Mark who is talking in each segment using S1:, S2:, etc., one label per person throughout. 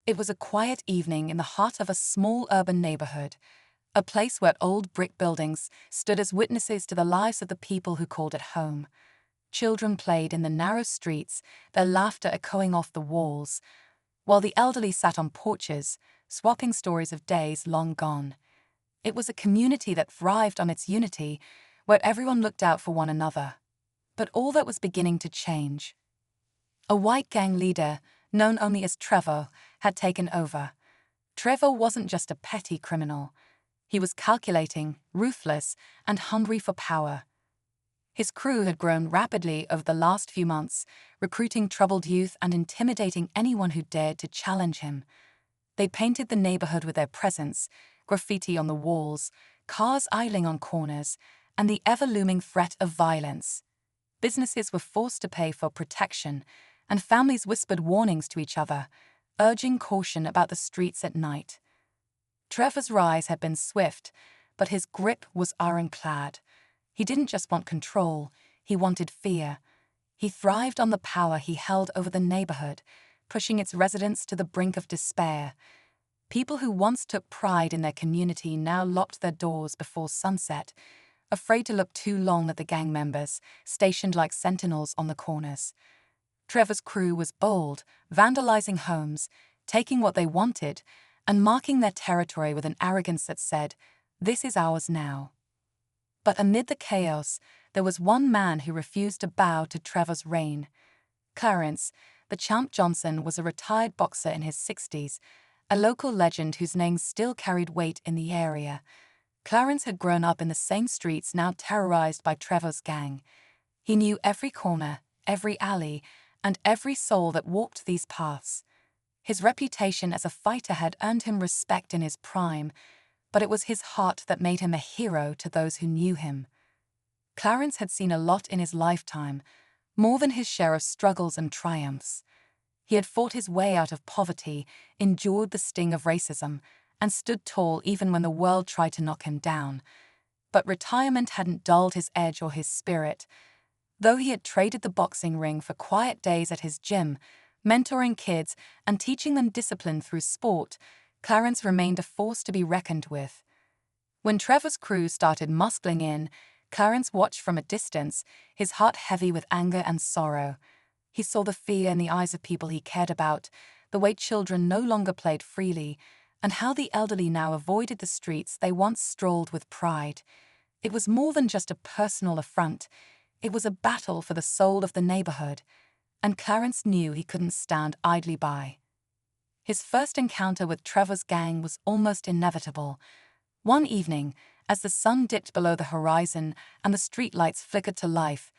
S1: It was a quiet evening in the heart of a small urban neighborhood, a place where old brick buildings stood as witnesses to the lives of the people who called it home. Children played in the narrow streets, their laughter echoing off the walls, while the elderly sat on porches, swapping stories of days long gone. It was a community that thrived on its unity, where everyone looked out for one another. But all that was beginning to change. A white gang leader, known only as Trevor, had taken over. Trevor wasn't just a petty criminal. He was calculating, ruthless, and hungry for power. His crew had grown rapidly over the last few months, recruiting troubled youth and intimidating anyone who dared to challenge him. They painted the neighborhood with their presence, graffiti on the walls, cars idling on corners, and the ever-looming threat of violence. Businesses were forced to pay for protection, and families whispered warnings to each other, urging caution about the streets at night. Trevor's rise had been swift, but his grip was ironclad. He didn't just want control, he wanted fear. He thrived on the power he held over the neighborhood, pushing its residents to the brink of despair. People who once took pride in their community now locked their doors before sunset, afraid to look too long at the gang members, stationed like sentinels on the corners. Trevor's crew was bold, vandalizing homes, taking what they wanted, and marking their territory with an arrogance that said, "This is ours now." But amid the chaos, there was one man who refused to bow to Trevor's reign. Clarence, the Champ Johnson, was a retired boxer in his 60s, a local legend whose name still carried weight in the area. Clarence had grown up in the same streets now terrorized by Trevor's gang. He knew every corner, every alley, and every soul that walked these paths. His reputation as a fighter had earned him respect in his prime, but it was his heart that made him a hero to those who knew him. Clarence had seen a lot in his lifetime, more than his share of struggles and triumphs. He had fought his way out of poverty, endured the sting of racism, and stood tall even when the world tried to knock him down. But retirement hadn't dulled his edge or his spirit. Though he had traded the boxing ring for quiet days at his gym, mentoring kids and teaching them discipline through sport, Clarence remained a force to be reckoned with. When Trevor's crew started muscling in, Clarence watched from a distance, his heart heavy with anger and sorrow. He saw the fear in the eyes of people he cared about, the way children no longer played freely, and how the elderly now avoided the streets they once strolled with pride. It was more than just a personal affront. It was a battle for the soul of the neighborhood, and Clarence knew he couldn't stand idly by. His first encounter with Trevor's gang was almost inevitable. One evening, as the sun dipped below the horizon and the streetlights flickered to life,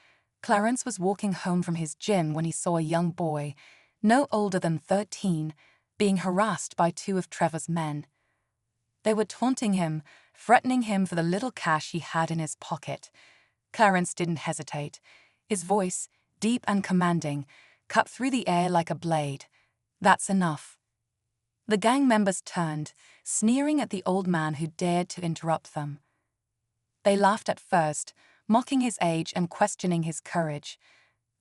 S1: Clarence was walking home from his gym when he saw a young boy, no older than 13, being harassed by two of Trevor's men. They were taunting him, threatening him for the little cash he had in his pocket. Clarence didn't hesitate. His voice, deep and commanding, cut through the air like a blade. "That's enough." The gang members turned, sneering at the old man who dared to interrupt them. They laughed at first, mocking his age and questioning his courage.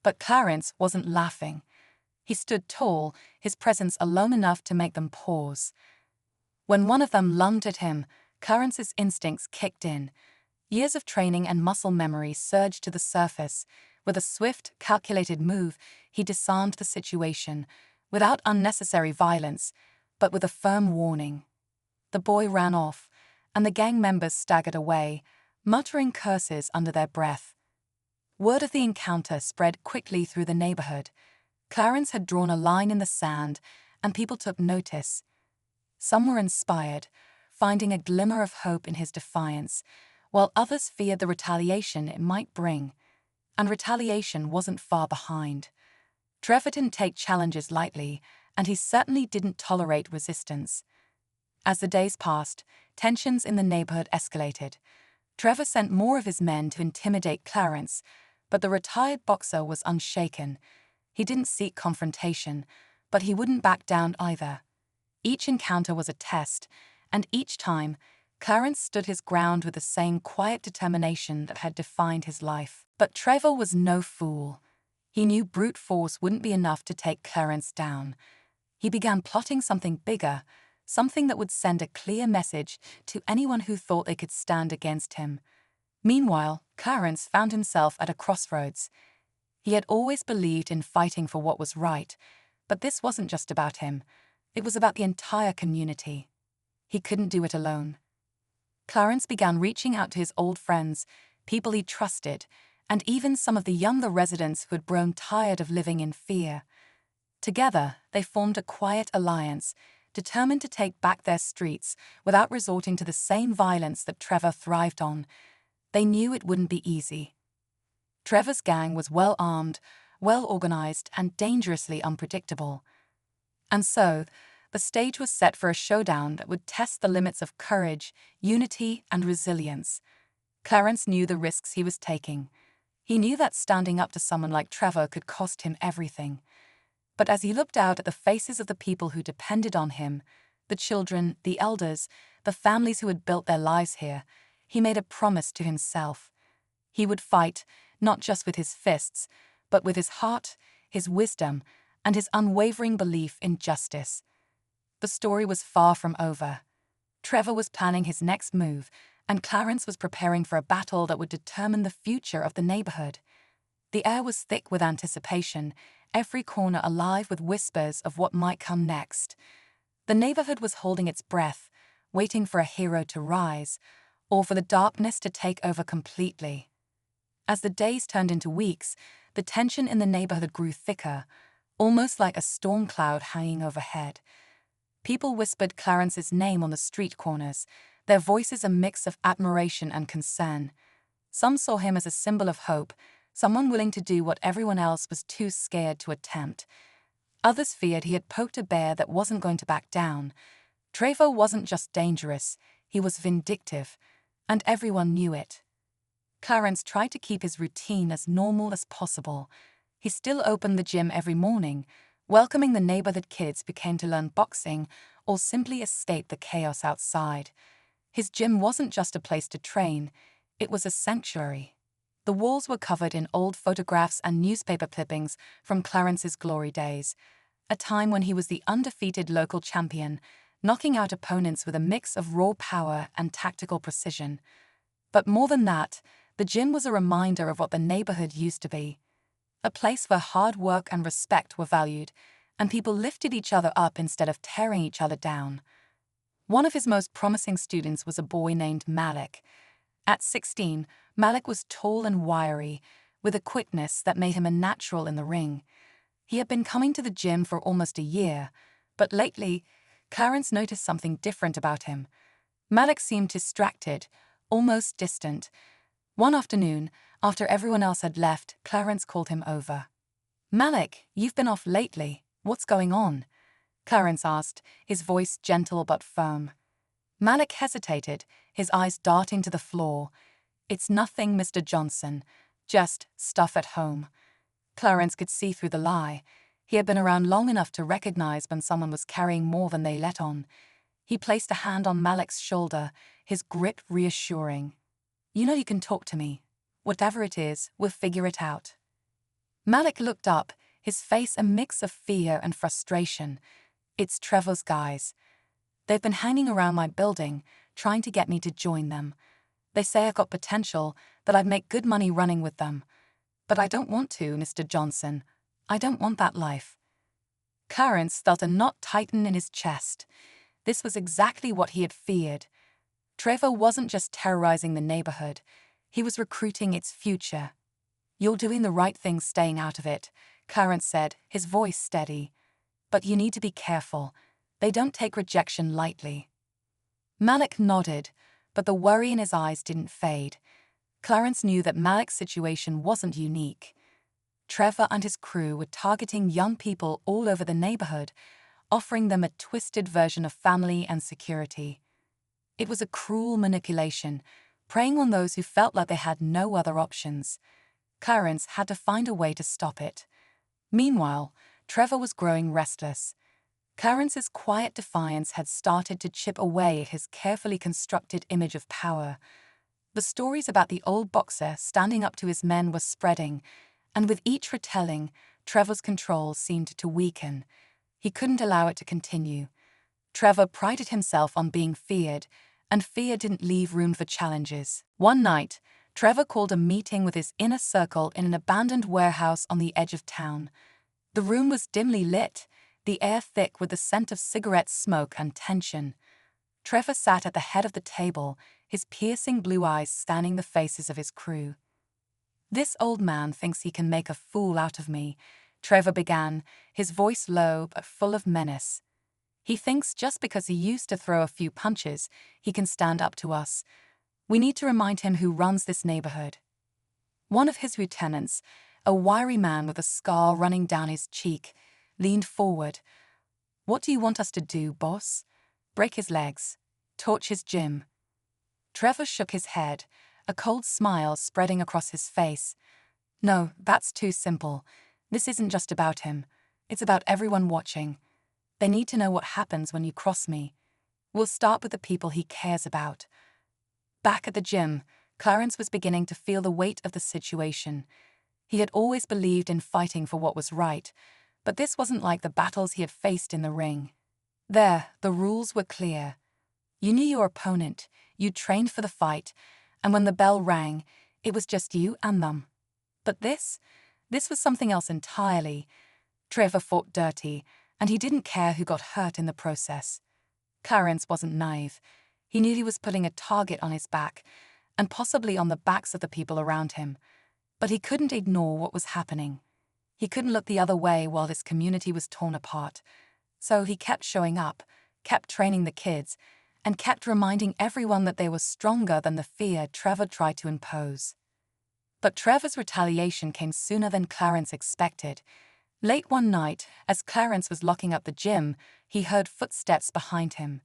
S1: But Clarence wasn't laughing. He stood tall, his presence alone enough to make them pause. When one of them lunged at him, Clarence's instincts kicked in. Years of training and muscle memory surged to the surface. With a swift, calculated move, he disarmed the situation, without unnecessary violence, but with a firm warning. The boy ran off, and the gang members staggered away, muttering curses under their breath. Word of the encounter spread quickly through the neighborhood. Clarence had drawn a line in the sand, and people took notice. Some were inspired, finding a glimmer of hope in his defiance, while others feared the retaliation it might bring. And retaliation wasn't far behind. Trevor didn't take challenges lightly, and he certainly didn't tolerate resistance. As the days passed, tensions in the neighborhood escalated. Trevor sent more of his men to intimidate Clarence, but the retired boxer was unshaken. He didn't seek confrontation, but he wouldn't back down either. Each encounter was a test, and each time, Clarence stood his ground with the same quiet determination that had defined his life. But Trevor was no fool. He knew brute force wouldn't be enough to take Clarence down. He began plotting something bigger, something that would send a clear message to anyone who thought they could stand against him. Meanwhile, Clarence found himself at a crossroads. He had always believed in fighting for what was right, but this wasn't just about him. It was about the entire community. He couldn't do it alone. Clarence began reaching out to his old friends, people he trusted, and even some of the younger residents who had grown tired of living in fear. Together, they formed a quiet alliance, determined to take back their streets without resorting to the same violence that Trevor thrived on. They knew it wouldn't be easy. Trevor's gang was well-armed, well-organized, and dangerously unpredictable. And so, the stage was set for a showdown that would test the limits of courage, unity, and resilience. Clarence knew the risks he was taking. He knew that standing up to someone like Trevor could cost him everything. But as he looked out at the faces of the people who depended on him, the children, the elders, the families who had built their lives here, he made a promise to himself. He would fight, not just with his fists, but with his heart, his wisdom, and his unwavering belief in justice. The story was far from over. Trevor was planning his next move, and Clarence was preparing for a battle that would determine the future of the neighborhood. The air was thick with anticipation, every corner alive with whispers of what might come next. The neighborhood was holding its breath, waiting for a hero to rise, or for the darkness to take over completely. As the days turned into weeks, the tension in the neighborhood grew thicker, almost like a storm cloud hanging overhead. People whispered Clarence's name on the street corners, their voices a mix of admiration and concern. Some saw him as a symbol of hope, someone willing to do what everyone else was too scared to attempt. Others feared he had poked a bear that wasn't going to back down. Trevor wasn't just dangerous, he was vindictive, and everyone knew it. Clarence tried to keep his routine as normal as possible. He still opened the gym every morning, welcoming the neighborhood kids who came to learn boxing or simply escape the chaos outside. His gym wasn't just a place to train, it was a sanctuary. The walls were covered in old photographs and newspaper clippings from Clarence's glory days, a time when he was the undefeated local champion, knocking out opponents with a mix of raw power and tactical precision. But more than that, the gym was a reminder of what the neighborhood used to be. A place where hard work and respect were valued, and people lifted each other up instead of tearing each other down. One of his most promising students was a boy named Malik. At 16, Malik was tall and wiry, with a quickness that made him a natural in the ring. He had been coming to the gym for almost a year, but lately, Clarence noticed something different about him. Malik seemed distracted, almost distant. One afternoon, after everyone else had left, Clarence called him over. "Malik, you've been off lately. What's going on?" Clarence asked, his voice gentle but firm. Malik hesitated, his eyes darting to the floor. "It's nothing, Mr. Johnson. Just stuff at home." Clarence could see through the lie. He had been around long enough to recognize when someone was carrying more than they let on. He placed a hand on Malik's shoulder, his grip reassuring. "You know you can talk to me. Whatever it is, we'll figure it out." Malik looked up, his face a mix of fear and frustration. "It's Trevor's guys. They've been hanging around my building, trying to get me to join them. They say I've got potential, that I'd make good money running with them. But I don't want to, Mr. Johnson. I don't want that life." Clarence felt a knot tighten in his chest. This was exactly what he had feared. Trevor wasn't just terrorizing the neighborhood, he was recruiting its future. "You're doing the right thing staying out of it," Clarence said, his voice steady. "But you need to be careful. They don't take rejection lightly." Malik nodded, but the worry in his eyes didn't fade. Clarence knew that Malik's situation wasn't unique. Trevor and his crew were targeting young people all over the neighborhood, offering them a twisted version of family and security. It was a cruel manipulation, preying on those who felt like they had no other options. Clarence had to find a way to stop it. Meanwhile, Trevor was growing restless. Clarence's quiet defiance had started to chip away at his carefully constructed image of power. The stories about the old boxer standing up to his men were spreading, and with each retelling, Trevor's control seemed to weaken. He couldn't allow it to continue. Trevor prided himself on being feared, and fear didn't leave room for challenges. One night, Trevor called a meeting with his inner circle in an abandoned warehouse on the edge of town. The room was dimly lit, the air thick with the scent of cigarette smoke and tension. Trevor sat at the head of the table, his piercing blue eyes scanning the faces of his crew. "This old man thinks he can make a fool out of me," Trevor began, his voice low but full of menace. "He thinks just because he used to throw a few punches, he can stand up to us. We need to remind him who runs this neighborhood." One of his lieutenants, a wiry man with a scar running down his cheek, leaned forward. "What do you want us to do, boss? Break his legs? Torch his gym?" Trevor shook his head, a cold smile spreading across his face. "No, that's too simple. This isn't just about him. It's about everyone watching. They need to know what happens when you cross me. We'll start with the people he cares about." Back at the gym, Clarence was beginning to feel the weight of the situation. He had always believed in fighting for what was right, but this wasn't like the battles he had faced in the ring. There, the rules were clear. You knew your opponent, you trained for the fight, and when the bell rang, it was just you and them. But this was something else entirely. Trevor fought dirty, and he didn't care who got hurt in the process. Clarence wasn't naive. He knew he was putting a target on his back, and possibly on the backs of the people around him. But he couldn't ignore what was happening. He couldn't look the other way while this community was torn apart. So he kept showing up, kept training the kids, and kept reminding everyone that they were stronger than the fear Trevor tried to impose. But Trevor's retaliation came sooner than Clarence expected. Late one night, as Clarence was locking up the gym, he heard footsteps behind him.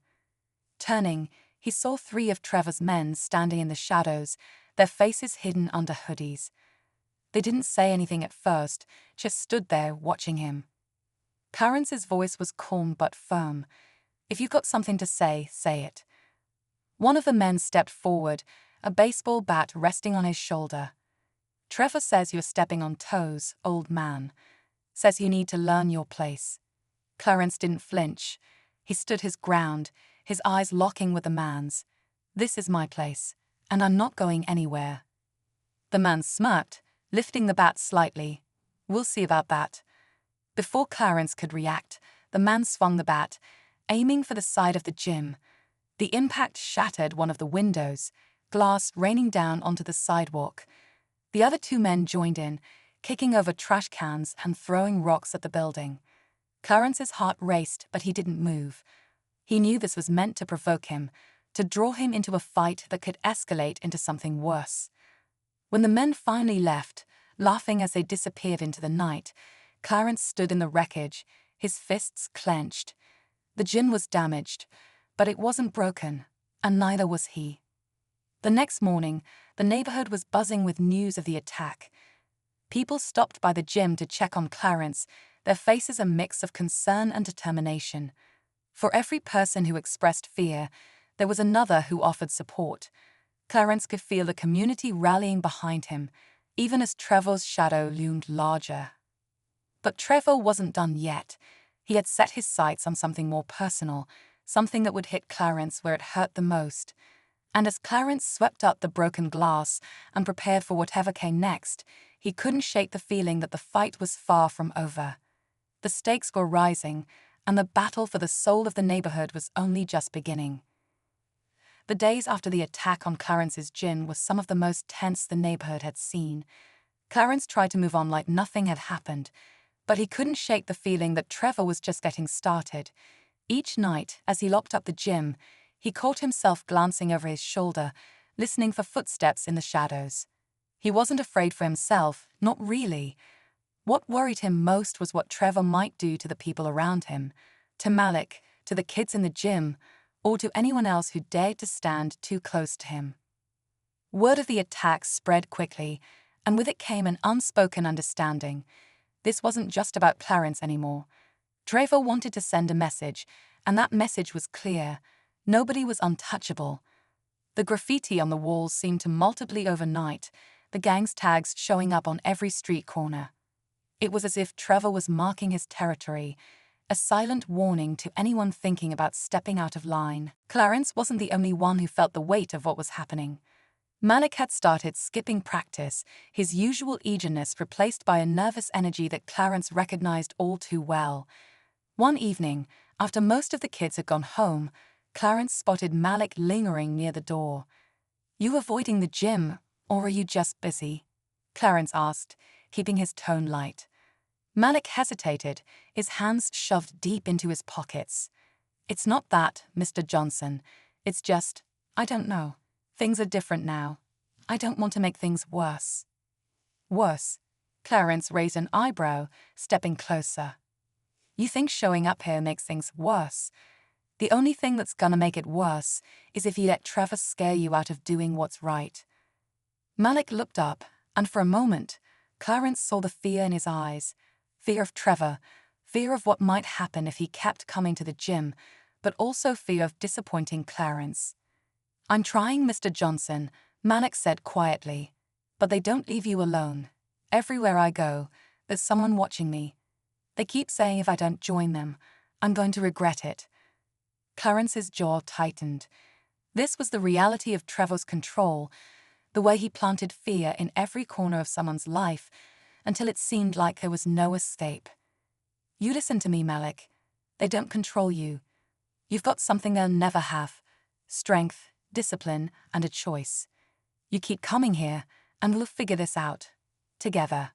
S1: Turning, he saw 3 of Trevor's men standing in the shadows, their faces hidden under hoodies. They didn't say anything at first, just stood there watching him. Clarence's voice was calm but firm. "If you've got something to say, say it." One of the men stepped forward, a baseball bat resting on his shoulder. "Trevor says you're stepping on toes, old man. Says you need to learn your place." Clarence didn't flinch. He stood his ground, his eyes locking with the man's. "This is my place, and I'm not going anywhere." The man smirked, lifting the bat slightly. "We'll see about that." Before Clarence could react, the man swung the bat, aiming for the side of the gym. The impact shattered one of the windows, glass raining down onto the sidewalk. The other 2 men joined in, kicking over trash cans and throwing rocks at the building. Clarence's heart raced, but he didn't move. He knew this was meant to provoke him, to draw him into a fight that could escalate into something worse. When the men finally left, laughing as they disappeared into the night, Clarence stood in the wreckage, his fists clenched. The gym was damaged, but it wasn't broken, and neither was he. The next morning, the neighborhood was buzzing with news of the attack. People stopped by the gym to check on Clarence, their faces a mix of concern and determination. For every person who expressed fear, there was another who offered support. Clarence could feel the community rallying behind him, even as Trevor's shadow loomed larger. But Trevor wasn't done yet. He had set his sights on something more personal, something that would hit Clarence where it hurt the most. And as Clarence swept up the broken glass and prepared for whatever came next, he couldn't shake the feeling that the fight was far from over. The stakes were rising, and the battle for the soul of the neighborhood was only just beginning. The days after the attack on Clarence's gym were some of the most tense the neighborhood had seen. Clarence tried to move on like nothing had happened, but he couldn't shake the feeling that Trevor was just getting started. Each night, as he locked up the gym, he caught himself glancing over his shoulder, listening for footsteps in the shadows. He wasn't afraid for himself, not really. What worried him most was what Trevor might do to the people around him, to Malik, to the kids in the gym, or to anyone else who dared to stand too close to him. Word of the attack spread quickly, and with it came an unspoken understanding. This wasn't just about Clarence anymore. Trevor wanted to send a message, and that message was clear. Nobody was untouchable. The graffiti on the walls seemed to multiply overnight, the gang's tags showing up on every street corner. It was as if Trevor was marking his territory, a silent warning to anyone thinking about stepping out of line. Clarence wasn't the only one who felt the weight of what was happening. Malik had started skipping practice, his usual eagerness replaced by a nervous energy that Clarence recognized all too well. One evening, after most of the kids had gone home, Clarence spotted Malik lingering near the door. "You avoiding the gym, or are you just busy?" Clarence asked, keeping his tone light. Malik hesitated, his hands shoved deep into his pockets. "It's not that, Mr. Johnson. It's just, I don't know. Things are different now. I don't want to make things worse." "Worse?" Clarence raised an eyebrow, stepping closer. "You think showing up here makes things worse? The only thing that's gonna make it worse is if you let Trevor scare you out of doing what's right." Malik looked up, and for a moment, Clarence saw the fear in his eyes. Fear of Trevor, fear of what might happen if he kept coming to the gym, but also fear of disappointing Clarence. "I'm trying, Mr. Johnson," Malik said quietly, "but they don't leave you alone. Everywhere I go, there's someone watching me. They keep saying if I don't join them, I'm going to regret it." Clarence's jaw tightened. This was the reality of Trevor's control, the way he planted fear in every corner of someone's life until it seemed like there was no escape. "You listen to me, Malik. They don't control you. You've got something they'll never have: strength, discipline, and a choice. You keep coming here, and we'll figure this out. Together."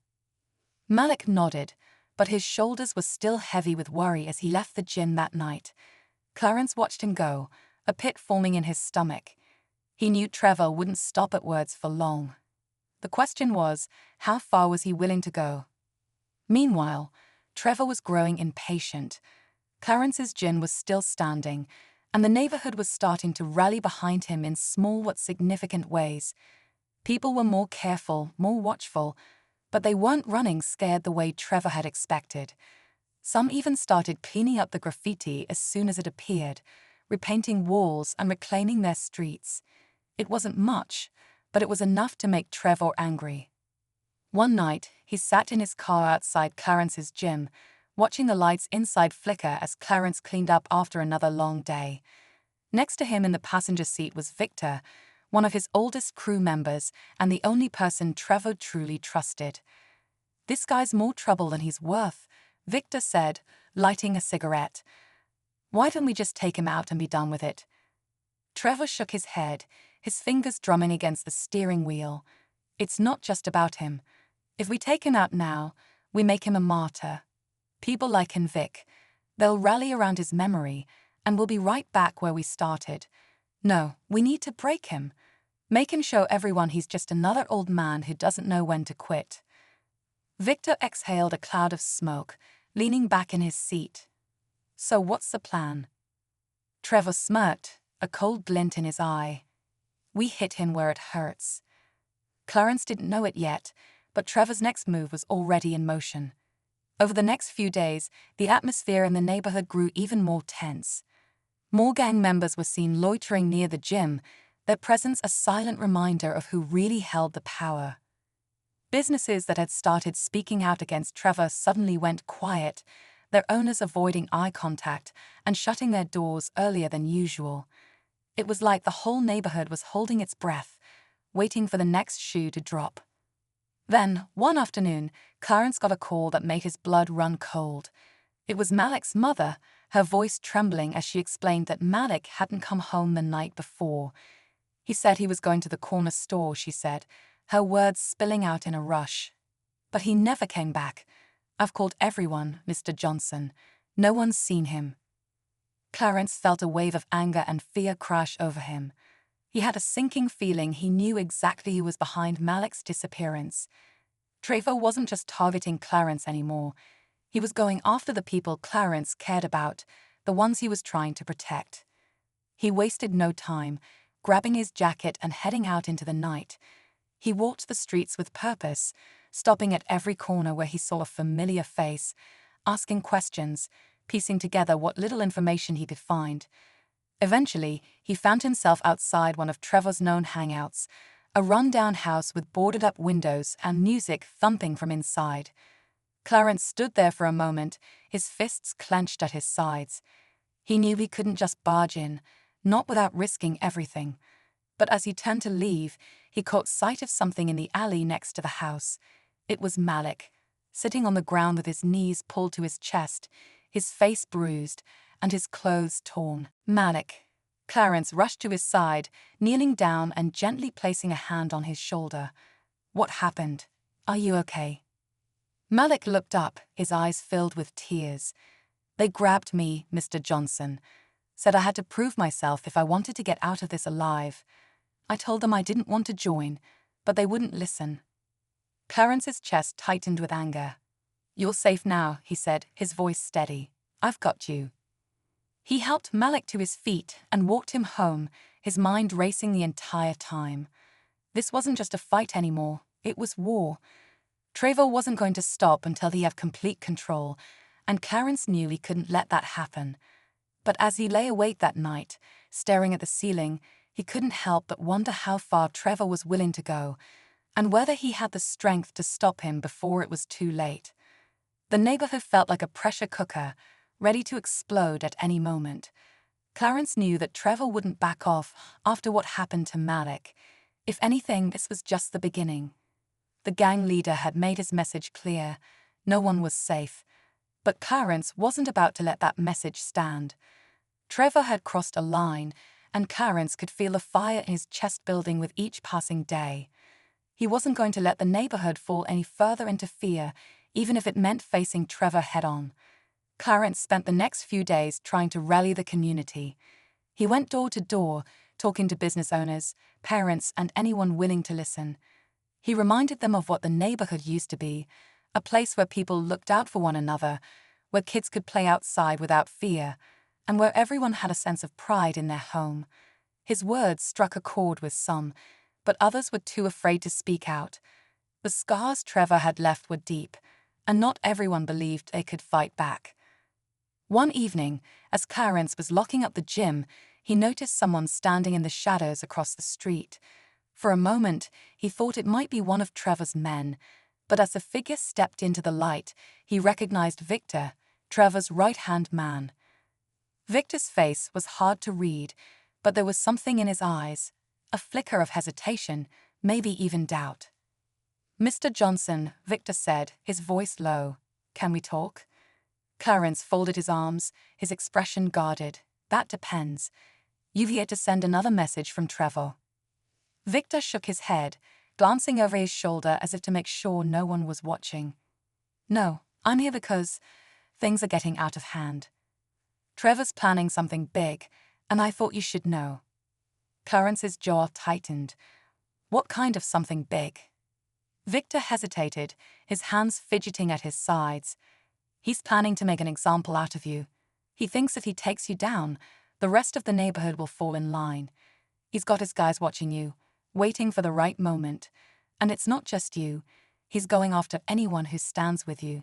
S1: Malik nodded, but his shoulders were still heavy with worry as he left the gym that night. Clarence watched him go, a pit forming in his stomach. He knew Trevor wouldn't stop at words for long. The question was, how far was he willing to go? Meanwhile, Trevor was growing impatient. Clarence's gym was still standing, and the neighborhood was starting to rally behind him in small but significant ways. People were more careful, more watchful, but they weren't running scared the way Trevor had expected. Some even started cleaning up the graffiti as soon as it appeared, repainting walls and reclaiming their streets. It wasn't much, but it was enough to make Trevor angry. One night, he sat in his car outside Clarence's gym, watching the lights inside flicker as Clarence cleaned up after another long day. Next to him in the passenger seat was Victor, one of his oldest crew members and the only person Trevor truly trusted. "This guy's more trouble than he's worth," Victor said, lighting a cigarette. "Why don't we just take him out and be done with it?" Trevor shook his head, his fingers drumming against the steering wheel. "It's not just about him. If we take him out now, we make him a martyr. People like him, Vic. They'll rally around his memory, and we'll be right back where we started. No, we need to break him. Make him show everyone he's just another old man who doesn't know when to quit." Victor exhaled a cloud of smoke, leaning back in his seat. "So what's the plan?" Trevor smirked, a cold glint in his eye. "We hit him where it hurts." Clarence didn't know it yet, but Trevor's next move was already in motion. Over the next few days, the atmosphere in the neighborhood grew even more tense. More gang members were seen loitering near the gym, their presence a silent reminder of who really held the power. Businesses that had started speaking out against Trevor suddenly went quiet, their owners avoiding eye contact and shutting their doors earlier than usual. It was like the whole neighborhood was holding its breath, waiting for the next shoe to drop. Then, one afternoon, Clarence got a call that made his blood run cold. It was Malik's mother, her voice trembling as she explained that Malik hadn't come home the night before. "He said he was going to the corner store," she said, her words spilling out in a rush. "But he never came back. I've called everyone, Mr. Johnson. No one's seen him." Clarence felt a wave of anger and fear crash over him. He had a sinking feeling he knew exactly who was behind Malik's disappearance. Trevor wasn't just targeting Clarence anymore. He was going after the people Clarence cared about, the ones he was trying to protect. He wasted no time, grabbing his jacket and heading out into the night. He walked the streets with purpose, stopping at every corner where he saw a familiar face, asking questions, piecing together what little information he could find. Eventually, he found himself outside one of Trevor's known hangouts, a run-down house with boarded-up windows and music thumping from inside. Clarence stood there for a moment, his fists clenched at his sides. He knew he couldn't just barge in, not without risking everything. But as he turned to leave, he caught sight of something in the alley next to the house. It was Malik, sitting on the ground with his knees pulled to his chest, his face bruised, and his clothes torn. Malik. Clarence rushed to his side, kneeling down and gently placing a hand on his shoulder. What happened? Are you okay? Malik looked up, his eyes filled with tears. They grabbed me, Mr. Johnson. Said I had to prove myself if I wanted to get out of this alive. I told them I didn't want to join, but they wouldn't listen. Clarence's chest tightened with anger. You're safe now, he said, his voice steady. I've got you. He helped Malik to his feet and walked him home, his mind racing the entire time. This wasn't just a fight anymore, it was war. Trevor wasn't going to stop until he had complete control, and Clarence knew he couldn't let that happen. But as he lay awake that night, staring at the ceiling, he couldn't help but wonder how far Trevor was willing to go, and whether he had the strength to stop him before it was too late. The neighborhood felt like a pressure cooker, ready to explode at any moment. Clarence knew that Trevor wouldn't back off after what happened to Malik. If anything, this was just the beginning. The gang leader had made his message clear. No one was safe. But Clarence wasn't about to let that message stand. Trevor had crossed a line, and Clarence could feel the fire in his chest building with each passing day. He wasn't going to let the neighborhood fall any further into fear, even if it meant facing Trevor head-on. Clarence spent the next few days trying to rally the community. He went door to door, talking to business owners, parents, and anyone willing to listen. He reminded them of what the neighborhood used to be, a place where people looked out for one another, where kids could play outside without fear, and where everyone had a sense of pride in their home. His words struck a chord with some, but others were too afraid to speak out. The scars Trevor had left were deep, and not everyone believed they could fight back. One evening, as Clarence was locking up the gym, he noticed someone standing in the shadows across the street. For a moment, he thought it might be one of Trevor's men, but as the figure stepped into the light, he recognized Victor, Trevor's right-hand man. Victor's face was hard to read, but there was something in his eyes, a flicker of hesitation, maybe even doubt. Mr. Johnson, Victor said, his voice low. Can we talk? Clarence folded his arms, his expression guarded. That depends. You've yet to send another message from Trevor. Victor shook his head, glancing over his shoulder as if to make sure no one was watching. No, I'm here because things are getting out of hand. Trevor's planning something big, and I thought you should know. Clarence's jaw tightened. What kind of something big? Victor hesitated, his hands fidgeting at his sides. He's planning to make an example out of you. He thinks if he takes you down, the rest of the neighborhood will fall in line. He's got his guys watching you, waiting for the right moment. And it's not just you. He's going after anyone who stands with you.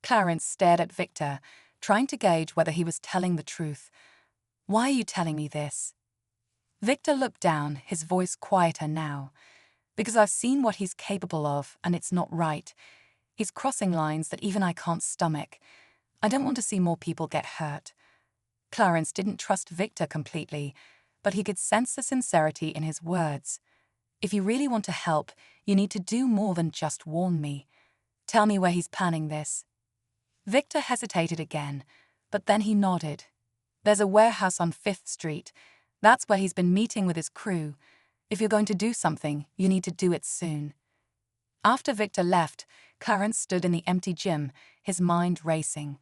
S1: Clarence stared at Victor, trying to gauge whether he was telling the truth. Why are you telling me this? Victor looked down, his voice quieter now. Because I've seen what he's capable of, and it's not right. He's crossing lines that even I can't stomach. I don't want to see more people get hurt. Clarence didn't trust Victor completely, but he could sense the sincerity in his words. If you really want to help, you need to do more than just warn me. Tell me where he's planning this. Victor hesitated again, but then he nodded. There's a warehouse on 5th Street. That's where he's been meeting with his crew. If you're going to do something, you need to do it soon. After Victor left, Clarence stood in the empty gym, his mind racing.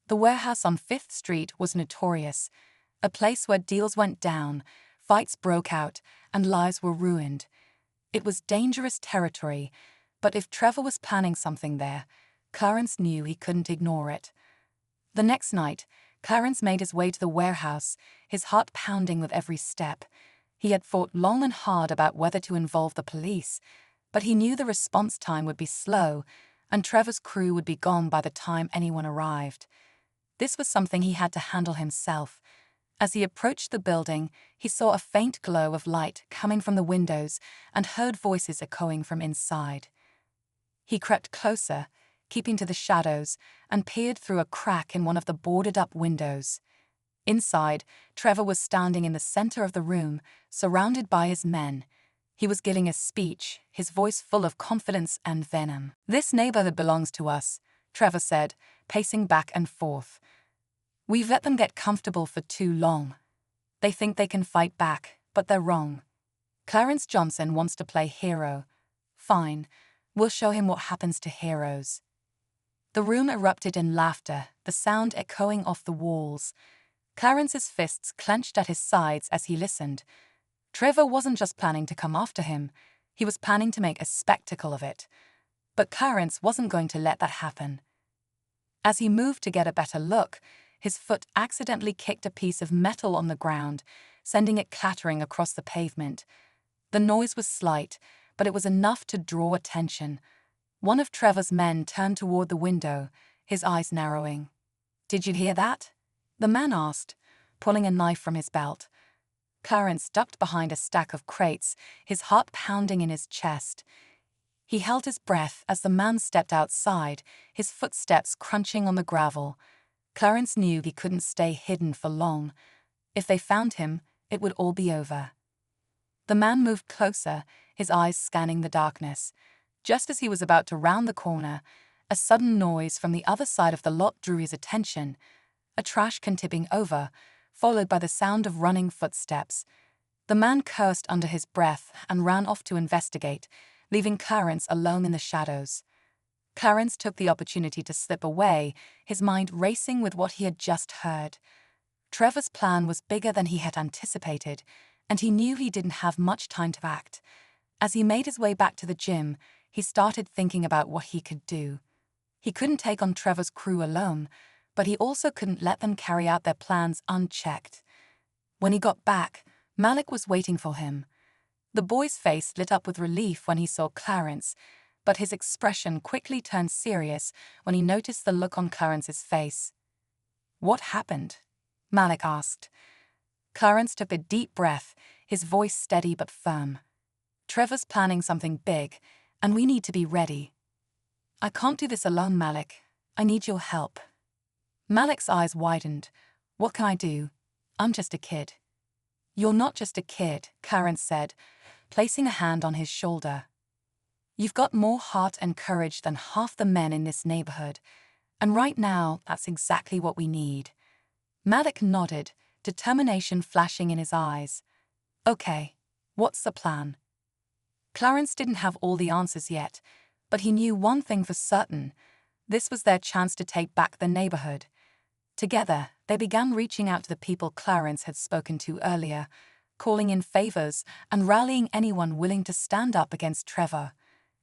S1: The warehouse on 5th Street was notorious, a place where deals went down, fights broke out, and lives were ruined. It was dangerous territory, but if Trevor was planning something there, Clarence knew he couldn't ignore it. The next night, Clarence made his way to the warehouse, his heart pounding with every step. He had thought long and hard about whether to involve the police, but he knew the response time would be slow, and Trevor's crew would be gone by the time anyone arrived. This was something he had to handle himself. As he approached the building, he saw a faint glow of light coming from the windows and heard voices echoing from inside. He crept closer, keeping to the shadows, and peered through a crack in one of the boarded-up windows. Inside, Trevor was standing in the center of the room, surrounded by his men. He was giving a speech, his voice full of confidence and venom. "This neighborhood belongs to us," Trevor said, pacing back and forth. "We've let them get comfortable for too long. They think they can fight back, but they're wrong. Clarence Johnson wants to play hero. Fine, we'll show him what happens to heroes." The room erupted in laughter, the sound echoing off the walls. Clarence's fists clenched at his sides as he listened. Trevor wasn't just planning to come after him, he was planning to make a spectacle of it. But Clarence wasn't going to let that happen. As he moved to get a better look, his foot accidentally kicked a piece of metal on the ground, sending it clattering across the pavement. The noise was slight, but it was enough to draw attention. One of Trevor's men turned toward the window, his eyes narrowing. "Did you hear that?" the man asked, pulling a knife from his belt. Clarence ducked behind a stack of crates, his heart pounding in his chest. He held his breath as the man stepped outside, his footsteps crunching on the gravel. Clarence knew he couldn't stay hidden for long. If they found him, it would all be over. The man moved closer, his eyes scanning the darkness. Just as he was about to round the corner, a sudden noise from the other side of the lot drew his attention. A trash can tipping over, followed by the sound of running footsteps. The man cursed under his breath and ran off to investigate, leaving Clarence alone in the shadows. Clarence took the opportunity to slip away, his mind racing with what he had just heard. Trevor's plan was bigger than he had anticipated, and he knew he didn't have much time to act. As he made his way back to the gym, he started thinking about what he could do. He couldn't take on Trevor's crew alone, but he also couldn't let them carry out their plans unchecked. When he got back, Malik was waiting for him. The boy's face lit up with relief when he saw Clarence, but his expression quickly turned serious when he noticed the look on Clarence's face. "What happened?" Malik asked. Clarence took a deep breath, his voice steady but firm. "Trevor's planning something big, and we need to be ready." "I can't do this alone, Malik. I need your help." Malik's eyes widened. "What can I do? I'm just a kid." "You're not just a kid," Clarence said, placing a hand on his shoulder. "You've got more heart and courage than half the men in this neighborhood, and right now, that's exactly what we need." Malik nodded, determination flashing in his eyes. "Okay, what's the plan?" Clarence didn't have all the answers yet, but he knew one thing for certain. This was their chance to take back the neighborhood. Together, they began reaching out to the people Clarence had spoken to earlier, calling in favors and rallying anyone willing to stand up against Trevor.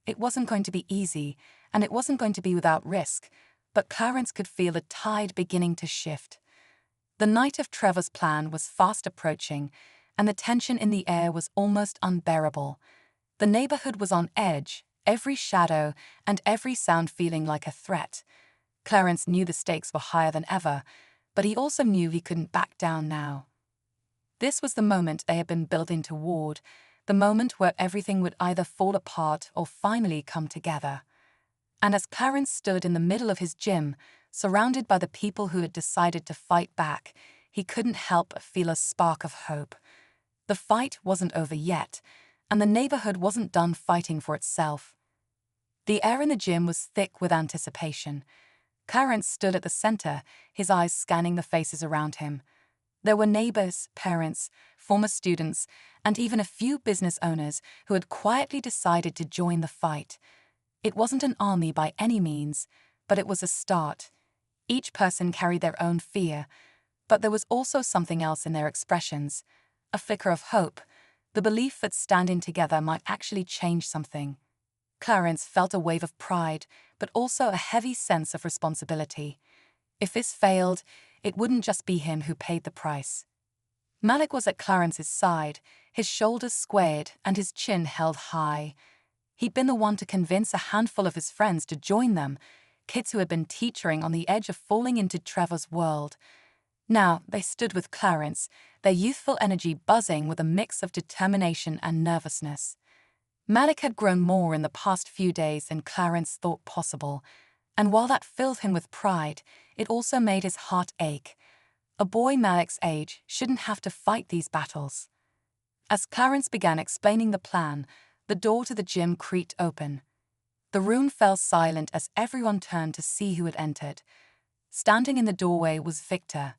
S1: It wasn't going to be easy, and it wasn't going to be without risk, but Clarence could feel the tide beginning to shift. The night of Trevor's plan was fast approaching, and the tension in the air was almost unbearable. The neighborhood was on edge, every shadow and every sound feeling like a threat. Clarence knew the stakes were higher than ever, but he also knew he couldn't back down now. This was the moment they had been building toward, the moment where everything would either fall apart or finally come together. And as Clarence stood in the middle of his gym, surrounded by the people who had decided to fight back, he couldn't help but feel a spark of hope. The fight wasn't over yet, and the neighborhood wasn't done fighting for itself. The air in the gym was thick with anticipation. Clarence stood at the center, his eyes scanning the faces around him. There were neighbors, parents, former students, and even a few business owners who had quietly decided to join the fight. It wasn't an army by any means, but it was a start. Each person carried their own fear, but there was also something else in their expressions, a flicker of hope, the belief that standing together might actually change something. Clarence felt a wave of pride, but also a heavy sense of responsibility. If this failed, it wouldn't just be him who paid the price. Malik was at Clarence's side, his shoulders squared and his chin held high. He'd been the one to convince a handful of his friends to join them, kids who had been teetering on the edge of falling into Trevor's world. Now they stood with Clarence, their youthful energy buzzing with a mix of determination and nervousness. Malik had grown more in the past few days than Clarence thought possible, And while that filled him with pride, it also made his heart ache. A boy Malik's age shouldn't have to fight these battles. As Clarence began explaining the plan, the door to the gym creaked open. The room fell silent as everyone turned to see who had entered. Standing in the doorway was Victor.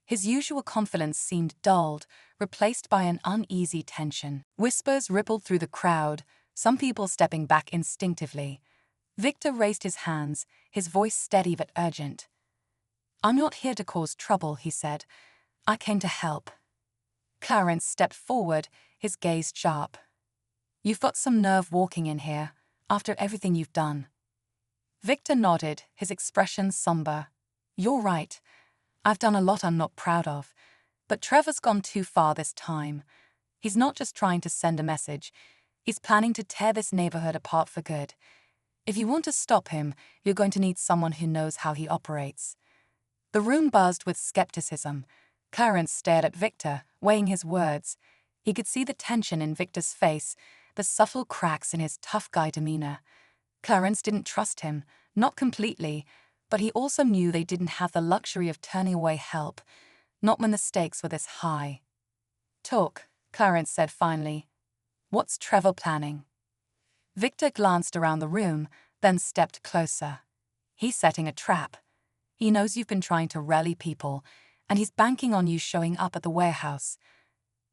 S1: His usual confidence seemed dulled, replaced by an uneasy tension. Whispers rippled through the crowd, some people stepping back instinctively. Victor raised his hands, his voice steady but urgent. "I'm not here to cause trouble," he said. "I came to help." Clarence stepped forward, his gaze sharp. "You've got some nerve walking in here, after everything you've done." Victor nodded, his expression somber. "You're right. I've done a lot I'm not proud of. But Trevor's gone too far this time. He's not just trying to send a message. He's planning to tear this neighborhood apart for good. If you want to stop him, you're going to need someone who knows how he operates." The room buzzed with skepticism. Clarence stared at Victor, weighing his words. He could see the tension in Victor's face, the subtle cracks in his tough guy demeanor. Clarence didn't trust him, not completely, but he also knew they didn't have the luxury of turning away help, not when the stakes were this high. "Talk," Clarence said finally. "What's Trevor planning?" Victor glanced around the room, then stepped closer. "He's setting a trap. He knows you've been trying to rally people, and he's banking on you showing up at the warehouse.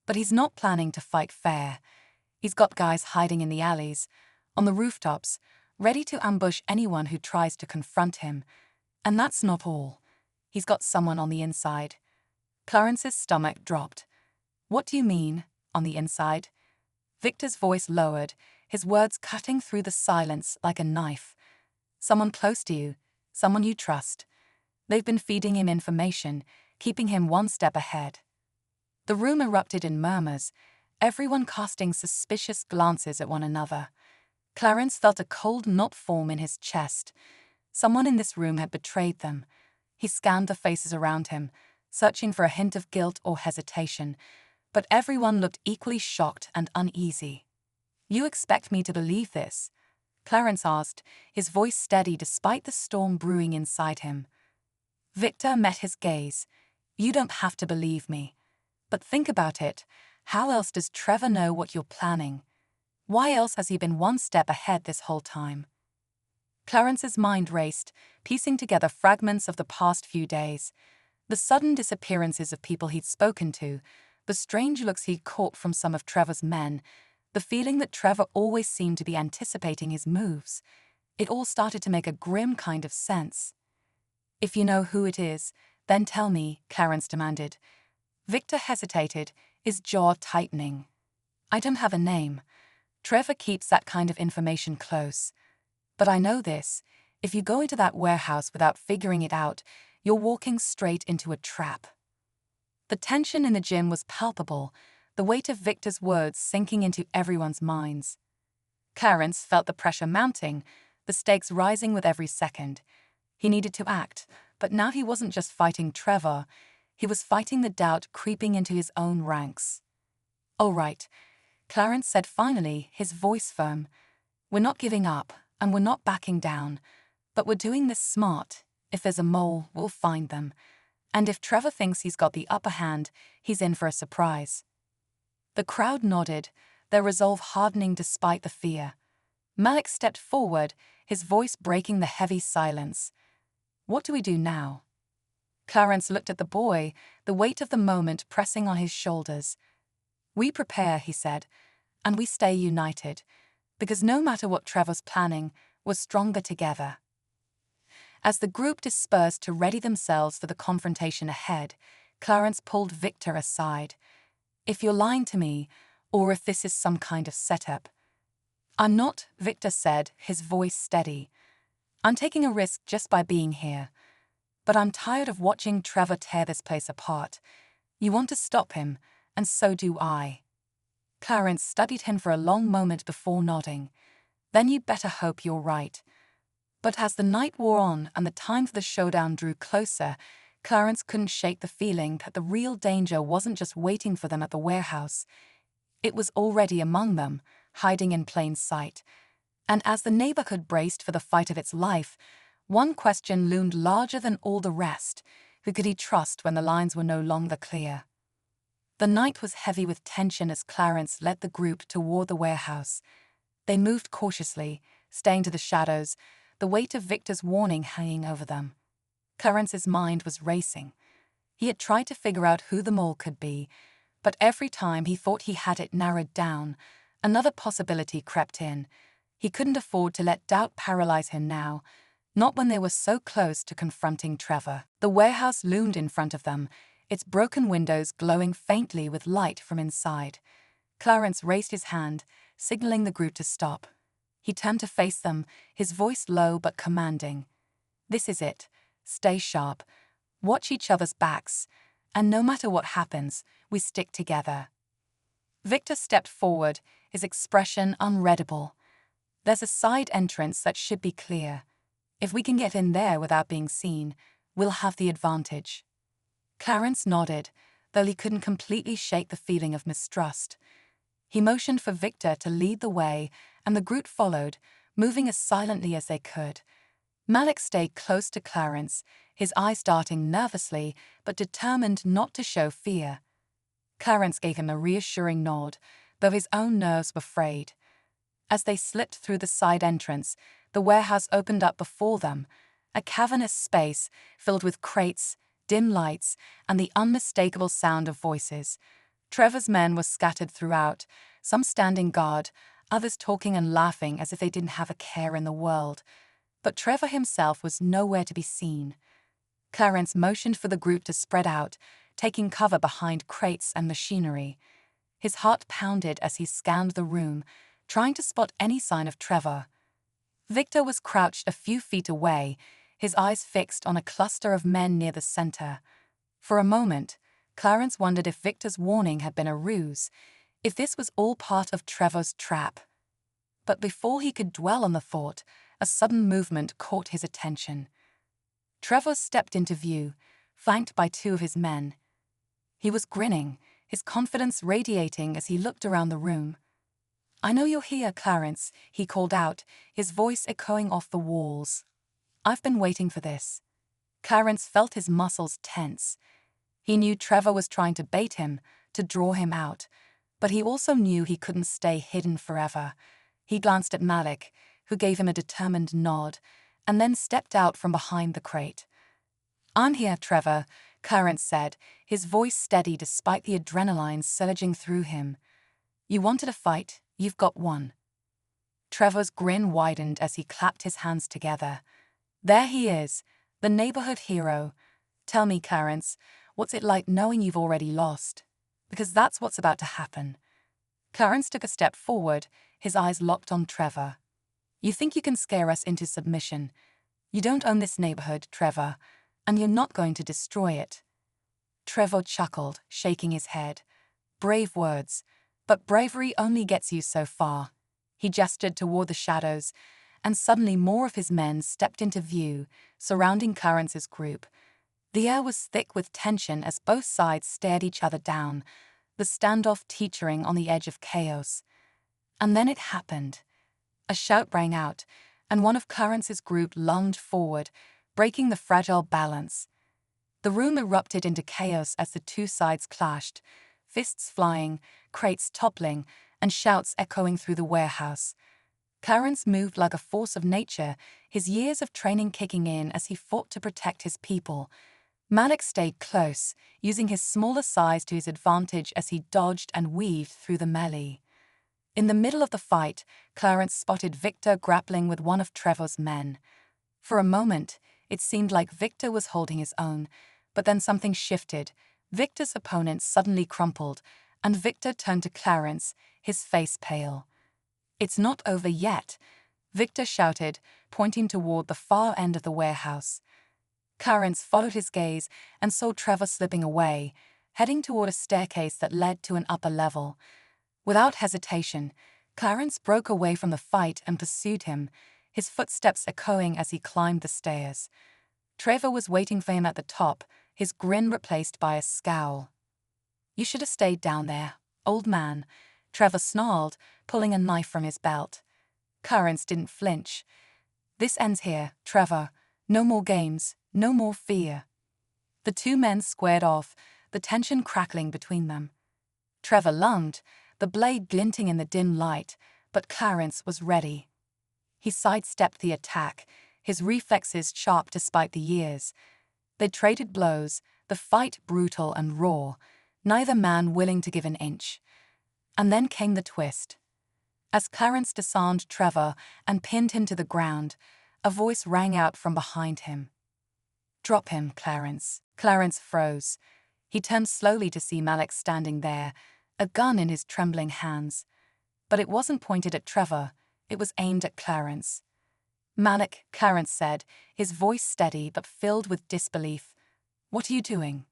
S1: But he's not planning to fight fair. He's got guys hiding in the alleys, on the rooftops, ready to ambush anyone who tries to confront him. And that's not all. He's got someone on the inside." Clarence's stomach dropped. "What do you mean, on the inside?" Victor's voice lowered, his words cutting through the silence like a knife. "Someone close to you, someone you trust. They've been feeding him information, keeping him one step ahead." The room erupted in murmurs, everyone casting suspicious glances at one another. Clarence felt a cold knot form in his chest. Someone in this room had betrayed them. He scanned the faces around him, searching for a hint of guilt or hesitation, but everyone looked equally shocked and uneasy. "You expect me to believe this?" Clarence asked, his voice steady despite the storm brewing inside him. Victor met his gaze. "You don't have to believe me. But think about it. How else does Trevor know what you're planning? Why else has he been one step ahead this whole time?" Clarence's mind raced, piecing together fragments of the past few days. The sudden disappearances of people he'd spoken to, the strange looks he'd caught from some of Trevor's men, the feeling that Trevor always seemed to be anticipating his moves. It all started to make a grim kind of sense. "If you know who it is, then tell me," Clarence demanded. Victor hesitated, his jaw tightening. "I don't have a name. Trevor keeps that kind of information close. But I know this. If you go into that warehouse without figuring it out, you're walking straight into a trap." The tension in the gym was palpable, the weight of Victor's words sinking into everyone's minds. Clarence felt the pressure mounting, the stakes rising with every second. He needed to act, but now he wasn't just fighting Trevor, he was fighting the doubt creeping into his own ranks. "All right," Clarence said finally, his voice firm. "We're not giving up, and we're not backing down. But we're doing this smart. If there's a mole, we'll find them. And if Trevor thinks he's got the upper hand, he's in for a surprise." The crowd nodded, their resolve hardening despite the fear. Malik stepped forward, his voice breaking the heavy silence. "What do we do now?" Clarence looked at the boy, the weight of the moment pressing on his shoulders. "We prepare," he said, "and we stay united, because no matter what Trevor's planning, we're stronger together." As the group dispersed to ready themselves for the confrontation ahead, Clarence pulled Victor aside. "If you're lying to me, or if this is some kind of setup." "I'm not," Victor said, his voice steady. "I'm taking a risk just by being here. But I'm tired of watching Trevor tear this place apart. You want to stop him, and so do I." Clarence studied him for a long moment before nodding. "Then you'd better hope you're right." But as the night wore on and the time for the showdown drew closer, Clarence couldn't shake the feeling that the real danger wasn't just waiting for them at the warehouse. It was already among them, hiding in plain sight. And as the neighborhood braced for the fight of its life, One question loomed larger than all the rest. Who could he trust when the lines were no longer clear? The night was heavy with tension as Clarence led the group toward the warehouse. They moved cautiously, staying to the shadows, the weight of Victor's warning hanging over them. Clarence's mind was racing. He had tried to figure out who the mole could be, but every time he thought he had it narrowed down, another possibility crept in. He couldn't afford to let doubt paralyze him now, not when they were so close to confronting Trevor. The warehouse loomed in front of them, its broken windows glowing faintly with light from inside. Clarence raised his hand, signaling the group to stop. He turned to face them, his voice low but commanding. "This is it. Stay sharp. Watch each other's backs. And no matter what happens, we stick together." Victor stepped forward, his expression unreadable. "There's a side entrance that should be clear. If we can get in there without being seen, we'll have the advantage." Clarence nodded, though he couldn't completely shake the feeling of mistrust. He motioned for Victor to lead the way, and the group followed, moving as silently as they could. Malik stayed close to Clarence, his eyes darting nervously but determined not to show fear. Clarence gave him a reassuring nod, though his own nerves were frayed. As they slipped through the side entrance, the warehouse opened up before them, a cavernous space filled with crates, dim lights, and the unmistakable sound of voices. Trevor's men were scattered throughout, some standing guard, others talking and laughing as if they didn't have a care in the world. But Trevor himself was nowhere to be seen. Clarence motioned for the group to spread out, taking cover behind crates and machinery. His heart pounded as he scanned the room, trying to spot any sign of Trevor. Victor was crouched a few feet away, his eyes fixed on a cluster of men near the center. For a moment, Clarence wondered if Victor's warning had been a ruse, if this was all part of Trevor's trap. But before he could dwell on the thought, a sudden movement caught his attention. Trevor stepped into view, flanked by two of his men. He was grinning, his confidence radiating as he looked around the room. "I know you're here, Clarence," he called out, his voice echoing off the walls. "I've been waiting for this." Clarence felt his muscles tense. He knew Trevor was trying to bait him, to draw him out, but he also knew he couldn't stay hidden forever. He glanced at Malik, who gave him a determined nod, and then stepped out from behind the crate. "I'm here, Trevor," Clarence said, his voice steady despite the adrenaline surging through him. "You wanted a fight, you've got one." Trevor's grin widened as he clapped his hands together. "There he is, the neighborhood hero. Tell me, Clarence, what's it like knowing you've already lost? Because that's what's about to happen." Clarence took a step forward, his eyes locked on Trevor. "You think you can scare us into submission. You don't own this neighborhood, Trevor, and you're not going to destroy it." Trevor chuckled, shaking his head. "Brave words, but bravery only gets you so far." He gestured toward the shadows, and suddenly more of his men stepped into view, surrounding Clarence's group. The air was thick with tension as both sides stared each other down, the standoff teetering on the edge of chaos. And then it happened. A shout rang out, and one of Clarence's group lunged forward, breaking the fragile balance. The room erupted into chaos as the two sides clashed, fists flying, crates toppling, and shouts echoing through the warehouse. Clarence moved like a force of nature, his years of training kicking in as he fought to protect his people. Malik stayed close, using his smaller size to his advantage as he dodged and weaved through the melee. In the middle of the fight, Clarence spotted Victor grappling with one of Trevor's men. For a moment, it seemed like Victor was holding his own, but then something shifted. Victor's opponent suddenly crumpled, and Victor turned to Clarence, his face pale. "It's not over yet," Victor shouted, pointing toward the far end of the warehouse. Clarence followed his gaze and saw Trevor slipping away, heading toward a staircase that led to an upper level. Without hesitation, Clarence broke away from the fight and pursued him, his footsteps echoing as he climbed the stairs. Trevor was waiting for him at the top, his grin replaced by a scowl. "You should have stayed down there, old man," Trevor snarled, pulling a knife from his belt. Clarence didn't flinch. "This ends here, Trevor. No more games, no more fear. The two men squared off, the tension crackling between them. Trevor lunged, the blade glinting in the dim light, but Clarence was ready. He sidestepped the attack, his reflexes sharp despite the years. They traded blows, the fight brutal and raw, neither man willing to give an inch. And then came the twist. As Clarence disarmed Trevor and pinned him to the ground, a voice rang out from behind him. "Drop him, Clarence." Clarence froze. He turned slowly to see Malik standing there, a gun in his trembling hands. But it wasn't pointed at Trevor, it was aimed at Clarence. "Malik," Clarence said, his voice steady but filled with disbelief. "What are you doing?"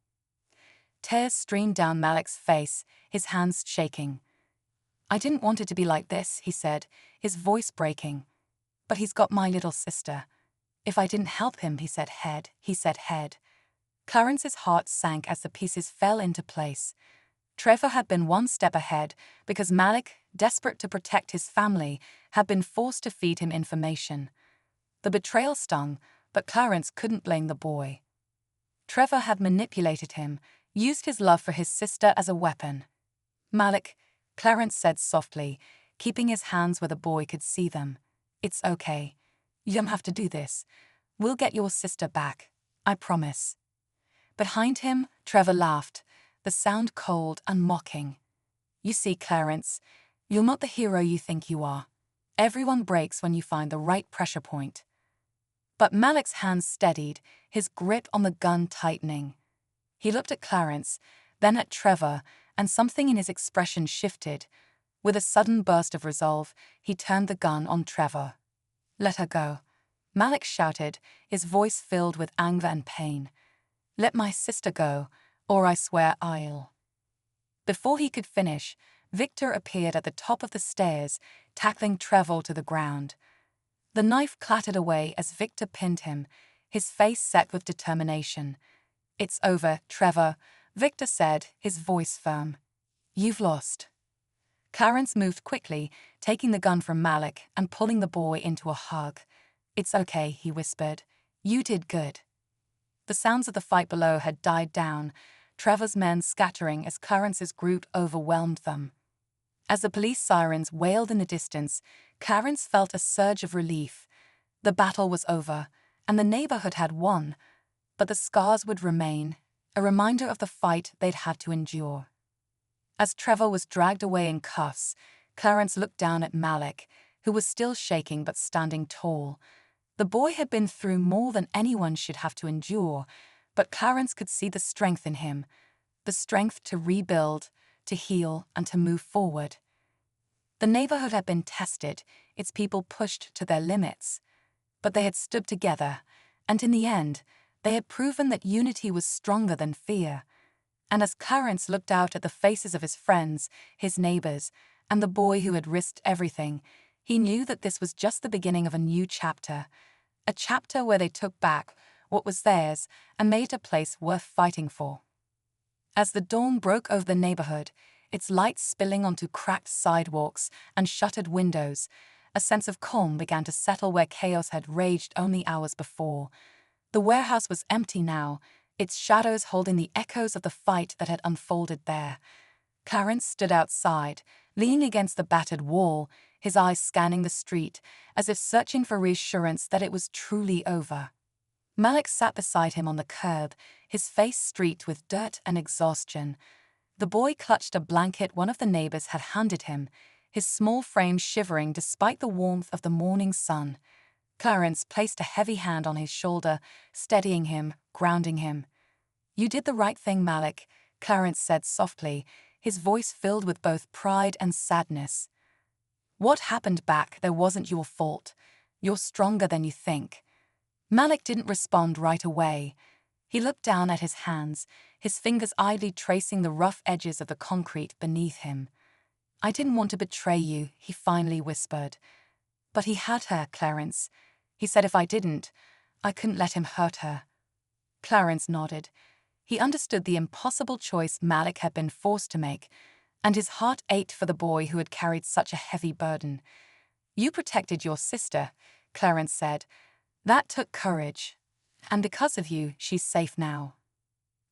S1: Tears streamed down Malik's face, his hands shaking. "I didn't want it to be like this," he said, his voice breaking. "But he's got my little sister. If I didn't help him," he said head. Clarence's heart sank as the pieces fell into place. Trevor had been one step ahead because Malik, desperate to protect his family, had been forced to feed him information. The betrayal stung, but Clarence couldn't blame the boy. Trevor had manipulated him, used his love for his sister as a weapon. "Malik," Clarence said softly, keeping his hands where the boy could see them. "It's okay. You don't have to do this. We'll get your sister back. I promise." Behind him, Trevor laughed, the sound cold and mocking. "You see, Clarence, you're not the hero you think you are. Everyone breaks when you find the right pressure point." But Malik's hands steadied, his grip on the gun tightening. He looked at Clarence, then at Trevor, and something in his expression shifted. With a sudden burst of resolve, he turned the gun on Trevor. "Let her go," Malik shouted, his voice filled with anger and pain. "Let my sister go, or I swear I'll." Before he could finish, Victor appeared at the top of the stairs, tackling Trevor to the ground. The knife clattered away as Victor pinned him, his face set with determination. "It's over, Trevor," Victor said, his voice firm. "You've lost." Clarence moved quickly, taking the gun from Malik and pulling the boy into a hug. "It's okay," he whispered. "You did good." The sounds of the fight below had died down, Trevor's men scattering as Clarence's group overwhelmed them. As the police sirens wailed in the distance, Clarence felt a surge of relief. The battle was over, and the neighborhood had won, but the scars would remain, a reminder of the fight they'd had to endure. As Trevor was dragged away in cuffs, Clarence looked down at Malik, who was still shaking but standing tall. The boy had been through more than anyone should have to endure, but Clarence could see the strength in him, the strength to rebuild, to heal, and to move forward. The neighborhood had been tested, its people pushed to their limits. But they had stood together, and in the end, they had proven that unity was stronger than fear. And as Clarence looked out at the faces of his friends, his neighbors, and the boy who had risked everything, he knew that this was just the beginning of a new chapter. A chapter where they took back what was theirs and made it a place worth fighting for. As the dawn broke over the neighborhood, its lights spilling onto cracked sidewalks and shuttered windows, a sense of calm began to settle where chaos had raged only hours before. The warehouse was empty now, its shadows holding the echoes of the fight that had unfolded there. Clarence stood outside, leaning against the battered wall, his eyes scanning the street, as if searching for reassurance that it was truly over. Malik sat beside him on the curb, his face streaked with dirt and exhaustion. The boy clutched a blanket one of the neighbors had handed him, his small frame shivering despite the warmth of the morning sun. Clarence placed a heavy hand on his shoulder, steadying him, grounding him. "You did the right thing, Malik," Clarence said softly, his voice filled with both pride and sadness. "What happened back there wasn't your fault. You're stronger than you think." Malik didn't respond right away. He looked down at his hands, his fingers idly tracing the rough edges of the concrete beneath him. "I didn't want to betray you," he finally whispered. "But he had her, Clarence. He said if I didn't, I couldn't let him hurt her." Clarence nodded. He understood the impossible choice Malik had been forced to make, and his heart ached for the boy who had carried such a heavy burden. "You protected your sister," Clarence said. "That took courage. And because of you, she's safe now.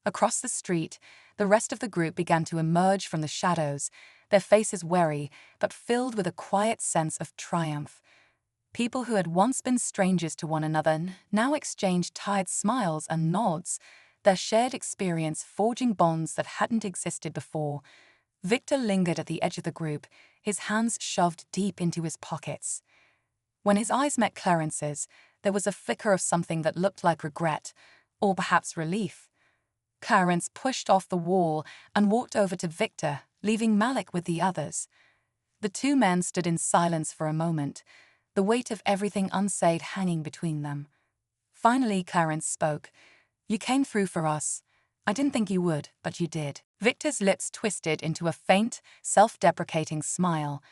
S1: Across the street, the rest of the group began to emerge from the shadows, their faces wary, but filled with a quiet sense of triumph. People who had once been strangers to one another now exchanged tired smiles and nods, their shared experience forging bonds that hadn't existed before. Victor lingered at the edge of the group, his hands shoved deep into his pockets. When his eyes met Clarence's, there was a flicker of something that looked like regret, or perhaps relief. Clarence pushed off the wall and walked over to Victor, leaving Malik with the others. The two men stood in silence for a moment, the weight of everything unsaid hanging between them. Finally, Clarence spoke. "You came through for us. I didn't think you would, but you did." Victor's lips twisted into a faint, self-deprecating smile.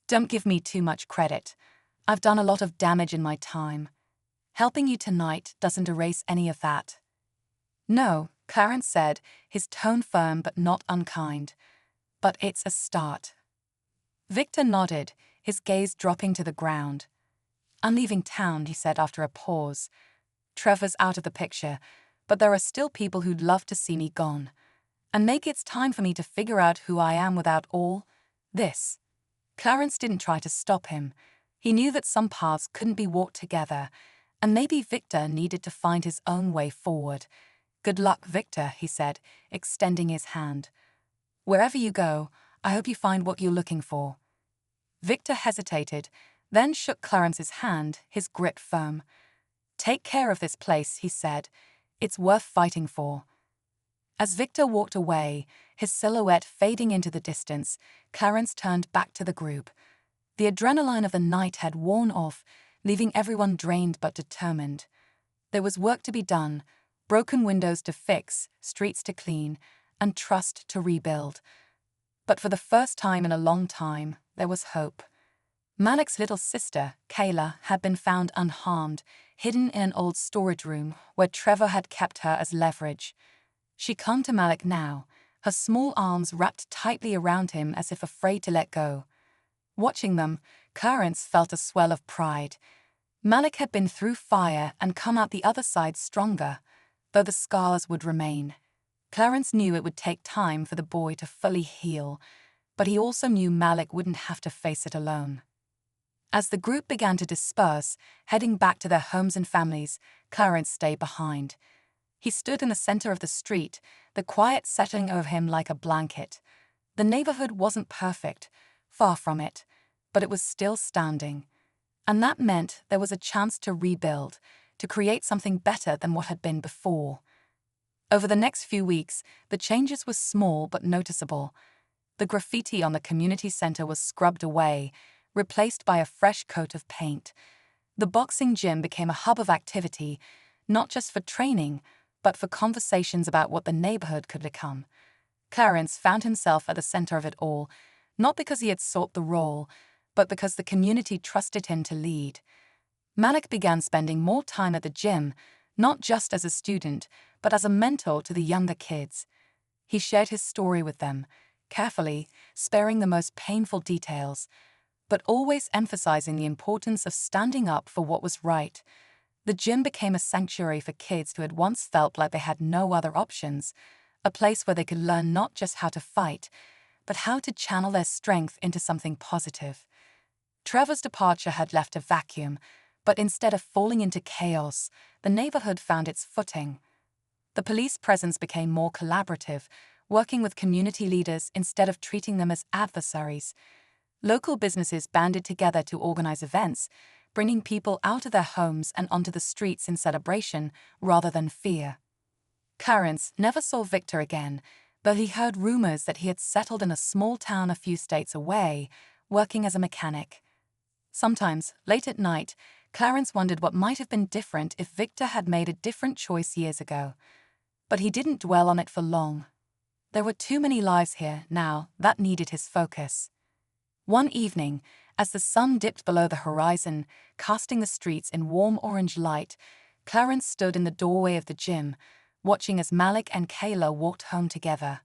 S1: "Don't give me too much credit. I've done a lot of damage in my time. Helping you tonight doesn't erase any of that." "No," Clarence said, his tone firm but not unkind. "But it's a start." Victor nodded, his gaze dropping to the ground. "I'm leaving town," he said after a pause. "Trevor's out of the picture, but there are still people who'd love to see me gone. And maybe it's time for me to figure out who I am without all this." Clarence didn't try to stop him. He knew that some paths couldn't be walked together, and maybe Victor needed to find his own way forward. "Good luck, Victor," he said, extending his hand. "Wherever you go, I hope you find what you're looking for." Victor hesitated, then shook Clarence's hand, his grip firm. "Take care of this place," he said. "It's worth fighting for." As Victor walked away, his silhouette fading into the distance, Clarence turned back to the group. The adrenaline of the night had worn off, leaving everyone drained but determined. There was work to be done, broken windows to fix, streets to clean, and trust to rebuild. But for the first time in a long time, there was hope. Malik's little sister, Kayla, had been found unharmed, hidden in an old storage room where Trevor had kept her as leverage. She clung to Malik now, her small arms wrapped tightly around him as if afraid to let go. Watching them, Clarence felt a swell of pride. Malik had been through fire and come out the other side stronger, though the scars would remain. Clarence knew it would take time for the boy to fully heal, but he also knew Malik wouldn't have to face it alone. As the group began to disperse, heading back to their homes and families, Clarence stayed behind. He stood in the center of the street, the quiet settling over him like a blanket. The neighborhood wasn't perfect, far from it, but it was still standing. And that meant there was a chance to rebuild, to create something better than what had been before. Over the next few weeks, the changes were small but noticeable. The graffiti on the community center was scrubbed away, replaced by a fresh coat of paint. The boxing gym became a hub of activity, not just for training, but for conversations about what the neighborhood could become. Clarence found himself at the center of it all, not because he had sought the role, but because the community trusted him to lead. Malik began spending more time at the gym, not just as a student, but as a mentor to the younger kids. He shared his story with them, carefully, sparing the most painful details, but always emphasizing the importance of standing up for what was right. The gym became a sanctuary for kids who had once felt like they had no other options, a place where they could learn not just how to fight, but how to channel their strength into something positive. Trevor's departure had left a vacuum, but instead of falling into chaos, the neighborhood found its footing. The police presence became more collaborative, working with community leaders instead of treating them as adversaries. Local businesses banded together to organize events, bringing people out of their homes and onto the streets in celebration rather than fear. Clarence never saw Victor again, but he heard rumors that he had settled in a small town a few states away, working as a mechanic. Sometimes, late at night, Clarence wondered what might have been different if Victor had made a different choice years ago. But he didn't dwell on it for long. There were too many lives here now that needed his focus. One evening, as the sun dipped below the horizon, casting the streets in warm orange light, Clarence stood in the doorway of the gym, watching as Malik and Kayla walked home together.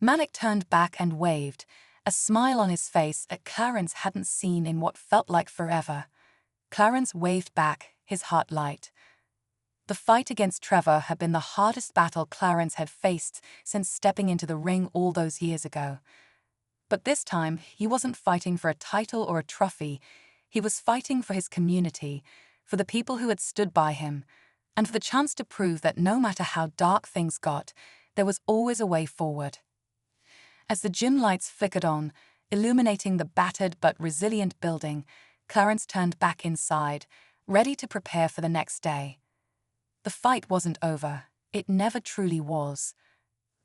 S1: Malik turned back and waved, a smile on his face that Clarence hadn't seen in what felt like forever. Clarence waved back, his heart light. The fight against Trevor had been the hardest battle Clarence had faced since stepping into the ring all those years ago. But this time, he wasn't fighting for a title or a trophy. He was fighting for his community, for the people who had stood by him, and for the chance to prove that no matter how dark things got, there was always a way forward. As the gym lights flickered on, illuminating the battered but resilient building, Clarence turned back inside, ready to prepare for the next day. The fight wasn't over. It never truly was.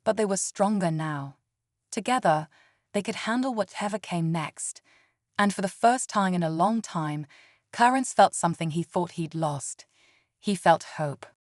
S1: But they were stronger now. Together, they could handle whatever came next. And for the first time in a long time, Clarence felt something he thought he'd lost. He felt hope.